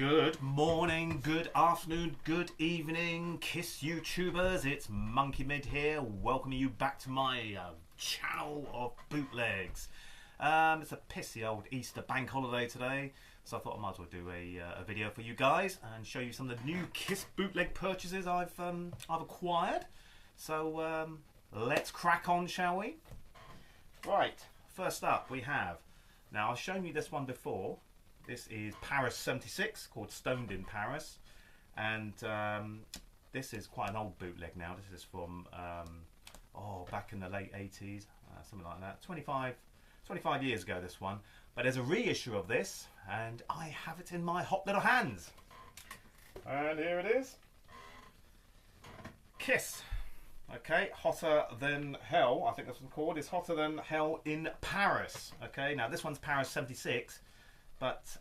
Good morning, good afternoon, good evening, Kiss YouTubers. It's Monkey Mid here, welcoming you back to my channel of bootlegs. It's a pissy old Easter bank holiday today, so I thought I might as well do a video for you guys and show you some of the new Kiss bootleg purchases I've acquired. So let's crack on, shall we? Right, first up we have, now I've shown you this one before. This is Paris 76, called Stoned in Paris, and this is quite an old bootleg now. This is from back in the late 80s, something like that, 25 years ago this one, but there's a reissue of this and I have it in my hot little hands, and here it is. Kiss, okay, Hotter Than Hell, I think that's what it's called. It's Hotter Than Hell in Paris. Okay, now this one's Paris 76, but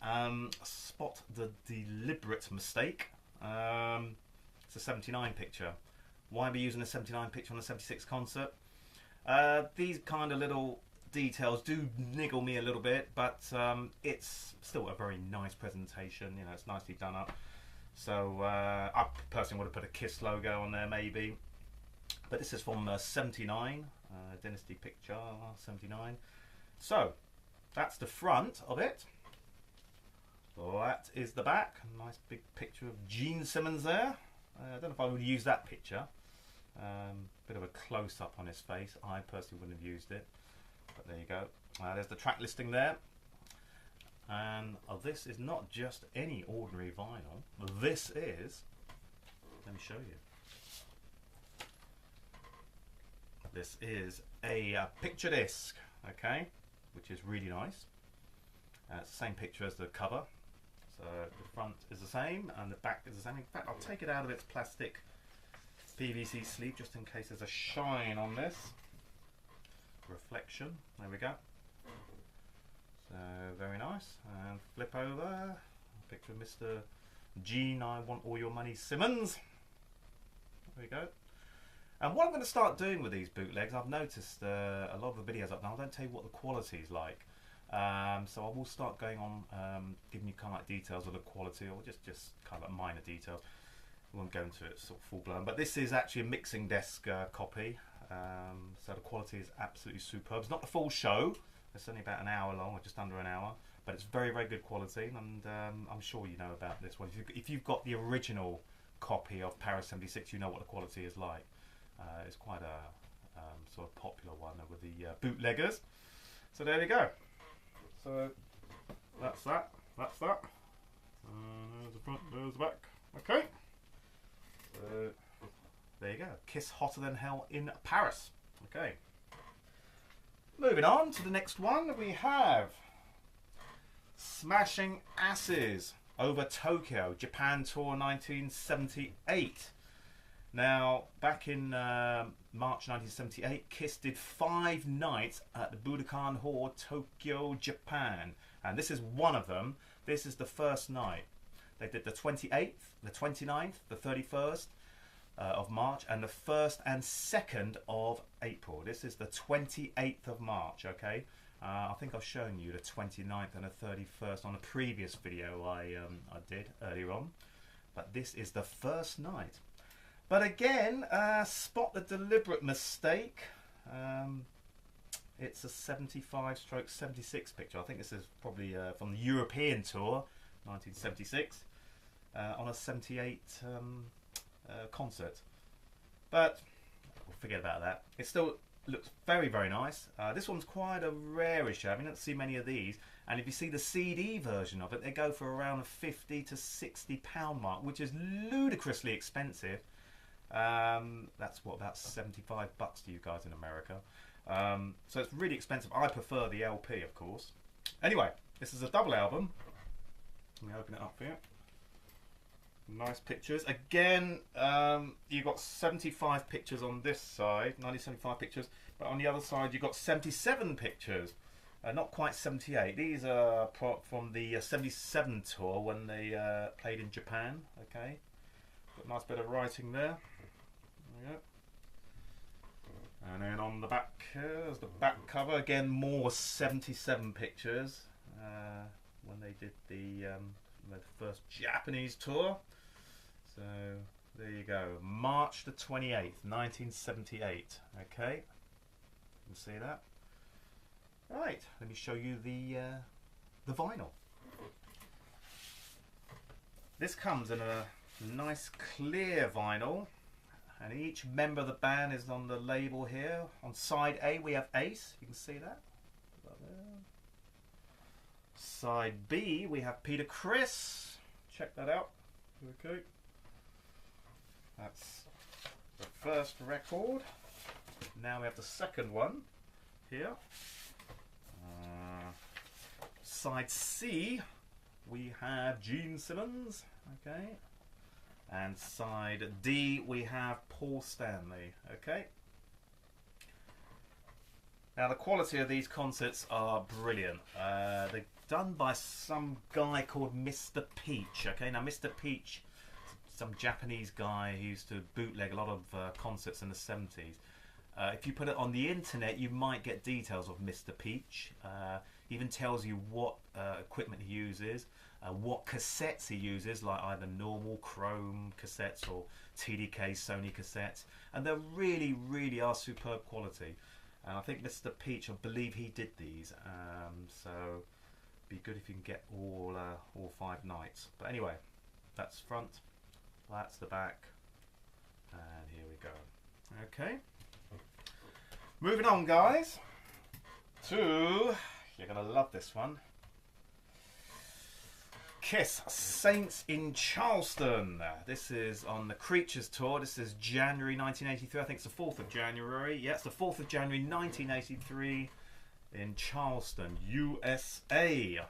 spot the deliberate mistake. It's a 79 picture. Why are we using a 79 picture on a 76 concert? These kind of little details do niggle me a little bit, but it's still a very nice presentation. You know, it's nicely done up. So I personally would have put a Kiss logo on there maybe. But this is from 79, Dynasty picture, 79. So that's the front of it. That is the back. Nice big picture of Gene Simmons there. I don't know if I would use that picture. Bit of a close-up on his face. I personally wouldn't have used it. But there you go. There's the track listing there. And this is not just any ordinary vinyl. This is, let me show you. This is a picture disc, okay, which is really nice. It's the same picture as the cover. So the front is the same and the back is the same. In fact, I'll take it out of its plastic PVC sleeve just in case there's a shine on this. Reflection, there we go. So very nice. And flip over, picture of Mr. Gene, I Want All Your Money Simmons. There we go. And what I'm going to start doing with these bootlegs, I've noticed a lot of the videos up now, I don't tell you what the quality is like. So I will start going on giving you kind of like details of the quality, or just kind of like minor details. We won't go into it sort of full blown, but this is actually a mixing desk copy, so the quality is absolutely superb. It's not the full show, it's only about an hour long, or just under an hour, but it's very, very good quality, and I'm sure you know about this one. If you've got the original copy of Paris 76, you know what the quality is like. It's quite a sort of popular one with the bootleggers. So there we go. So that's that. There's the front, there's the back. Okay. So there you go. Kiss Hotter Than Hell in Paris. Okay. Moving on to the next one, we have Smashing Asses Over Tokyo, Japan Tour 1978. Now, back in March 1978, Kiss did 5 nights at the Budokan Hall, Tokyo, Japan. And this is one of them. This is the first night. They did the 28th, the 29th, the 31st of March, and the 1st and 2nd of April. This is the 28th of March, okay? I think I've shown you the 29th and the 31st on a previous video I did earlier on. But this is the first night. But again, spot the deliberate mistake. It's a 75/76 picture. I think this is probably from the European tour, 1976, on a 78 concert. But we'll forget about that. It still looks very, very nice. This one's quite a rarish. I mean, I don't see many of these. And if you see the CD version of it, they go for around a £50 to £60 mark, which is ludicrously expensive. That's what, about 75 bucks to you guys in America. So it's really expensive. I prefer the LP, of course. Anyway, this is a double album. Let me open it up here. Nice pictures. Again, you've got 75 pictures on this side, 1975 pictures, but on the other side you've got 77 pictures. Not quite 78. These are from the 77 tour when they played in Japan. Okay, got a nice bit of writing there. There we go. And then on the back here, there's the back cover. Again, more 77 pictures when they did the the first Japanese tour. So there you go, March the 28th, 1978. Okay, you can see that. Right, let me show you the vinyl. This comes in a nice clear vinyl, and each member of the band is on the label here. On side A we have Ace, you can see that. Side B we have Peter Criss. Check that out. Okay. That's the first record. Now we have the second one here. Side C we have Gene Simmons. Okay. And side D we have Paul Stanley. Okay. Now the quality of these concerts are brilliant. They're done by some guy called Mr. Peach. Okay, now Mr. Peach, some Japanese guy who used to bootleg a lot of concerts in the 70s. If you put it on the internet, you might get details of Mr. Peach. He even tells you what equipment he uses, what cassettes he uses, like either normal chrome cassettes or TDK Sony cassettes, and they really are superb quality. And I think Mr. Peach, I believe he did these, so be good if you can get all 5 nights. But anyway, that's front, that's the back, and here we go. Okay, moving on, guys, to, you're gonna love this one, Kiss, Saints in Charleston. This is on the Creatures tour. This is January 1983. I think it's the 4th of January. Yeah, it's the 4th of January 1983 in Charleston, USA.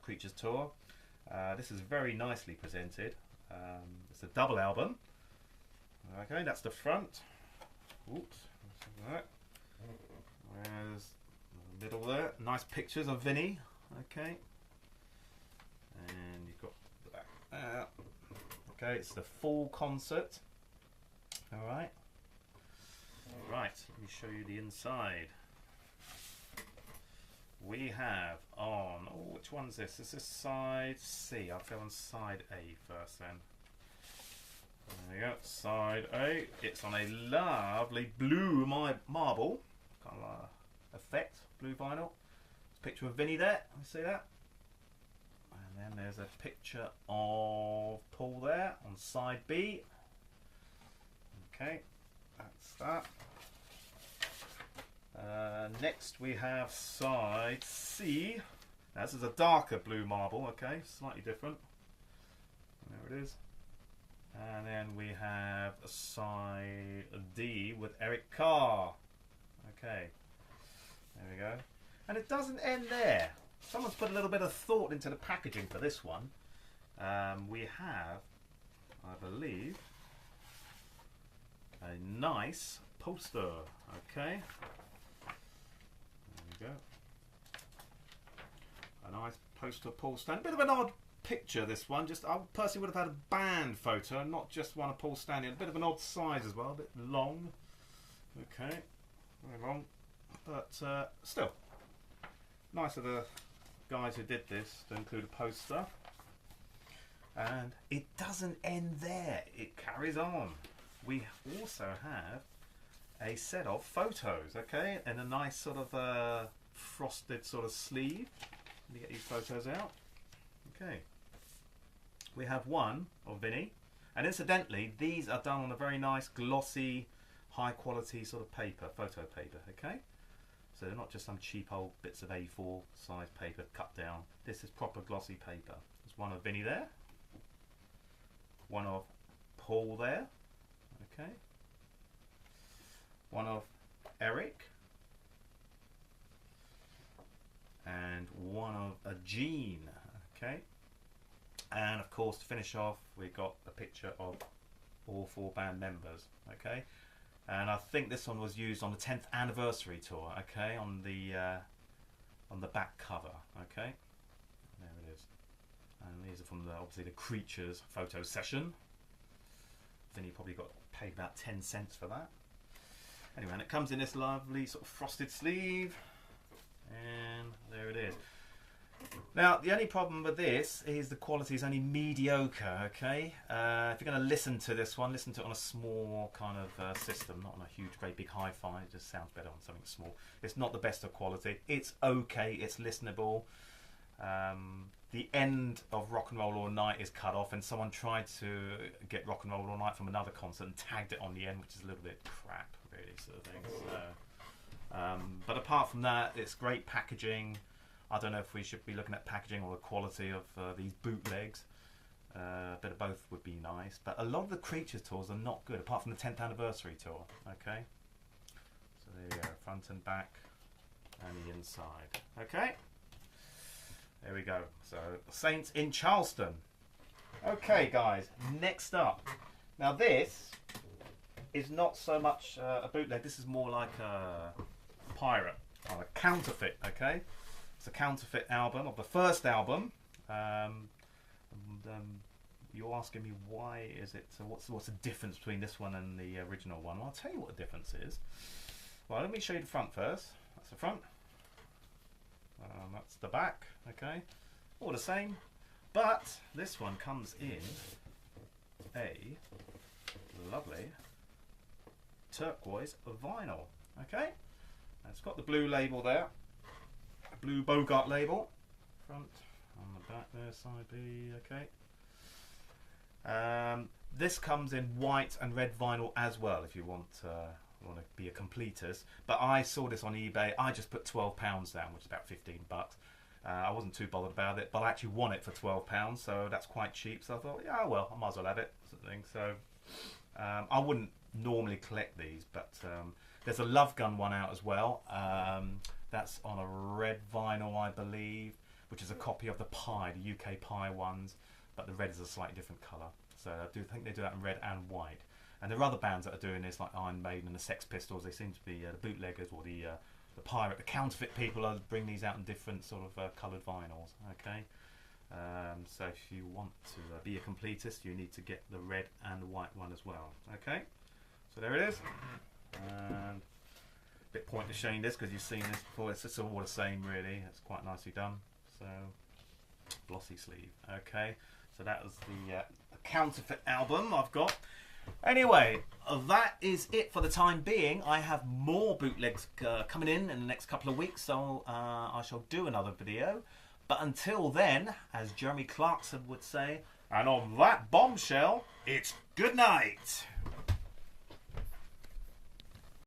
Creatures tour. This is very nicely presented. It's a double album. Okay, that's the front. Oops. There's the middle there. Nice pictures of Vinny. Okay. And you've got the back there. Okay, it's the full concert. Alright. Right, let me show you the inside. We have on, oh, which one's this? This is side C. I'll go on side A first then. There you go, side A. It's on a lovely blue marble kind of effect, blue vinyl. There's a picture of Vinny there. You see that? And then there's a picture of Paul there on side B. Okay, that's that. Next we have side C. Now this is a darker blue marble, okay, slightly different. There it is. And then we have side D with Eric Carr. Okay, there we go. And it doesn't end there. Someone's put a little bit of thought into the packaging for this one. We have, I believe, a nice poster. Okay, there we go. A nice poster of Paul Stanley. A bit of an odd picture, this one. Just I personally would have had a band photo, not just one of Paul Stanley. A bit of an odd size as well, a bit long. Okay, very long, but still nice of the guys who did this to include a poster. And it doesn't end there, it carries on. We also have a set of photos, okay, and a nice sort of frosted sort of sleeve. Let me get these photos out. Okay, we have one of Vinny, and incidentally these are done on a very nice glossy high quality sort of paper, photo paper, okay. So they're not just some cheap old bits of A4 size paper cut down. This is proper glossy paper. There's one of Vinny there. One of Paul there. Okay. One of Eric. And one of Gene. Okay. And of course, to finish off, we got a picture of all 4 band members. Okay. And I think this one was used on the 10th anniversary tour, okay, on the back cover, okay. There it is. And these are from the, obviously the Creatures photo session. Vinny probably got paid about 10 cents for that. Anyway, and it comes in this lovely sort of frosted sleeve, and there it is. Now, the only problem with this is the quality is only mediocre, okay? If you're going to listen to this one, listen to it on a small kind of system, not on a huge, great big hi-fi. It just sounds better on something small. It's not the best of quality. It's okay. It's listenable. The end of Rock and Roll All Night is cut off, and someone tried to get Rock and Roll All Night from another concert and tagged it on the end, which is a little bit crap, really, sort of thing. So, but apart from that, it's great packaging. I don't know if we should be looking at packaging or the quality of these bootlegs. A bit of both would be nice. But a lot of the Creatures tours are not good, apart from the 10th anniversary tour. Okay. So there you go, front and back, and the inside. Okay. There we go. So Saints in Charleston. Okay, guys. Next up. Now this is not so much a bootleg. This is more like a pirate or a counterfeit. Okay. It's a counterfeit album of the first album. You're asking me why is it? So what's the difference between this one and the original one? Well, I'll tell you what the difference is. Well, let me show you the front first. That's the front. That's the back. Okay, all the same. But this one comes in a lovely turquoise vinyl. Okay, and it's got the blue label there. Blue Bogart label, front, on the back there, side B, okay. This comes in white and red vinyl as well if you want to be a completist. But I saw this on eBay, I just put £12 down, which is about 15 bucks. I wasn't too bothered about it, but I actually won it for £12, so that's quite cheap. So I thought, yeah, well, I might as well have it, sort of thing. So I wouldn't normally collect these, but there's a Love Gun one out as well. That's on a red vinyl, I believe, which is a copy of the Pie, the UK Pie ones, but the red is a slightly different colour. So I do think they do that in red and white. And there are other bands that are doing this, like Iron Maiden and the Sex Pistols. They seem to be the bootleggers or the pirate, the counterfeit people are bringing these out in different sort of coloured vinyls. Okay, so if you want to be a completist, you need to get the red and the white one as well. Okay, so there it is. And bit pointless showing this because you've seen this before. It's just all the same, really. It's quite nicely done. So glossy sleeve. Okay, so that was the counterfeit album I've got. Anyway, that is it for the time being. I have more bootlegs coming in the next couple of weeks, so I shall do another video. But until then, as Jeremy Clarkson would say, and on that bombshell, it's good night.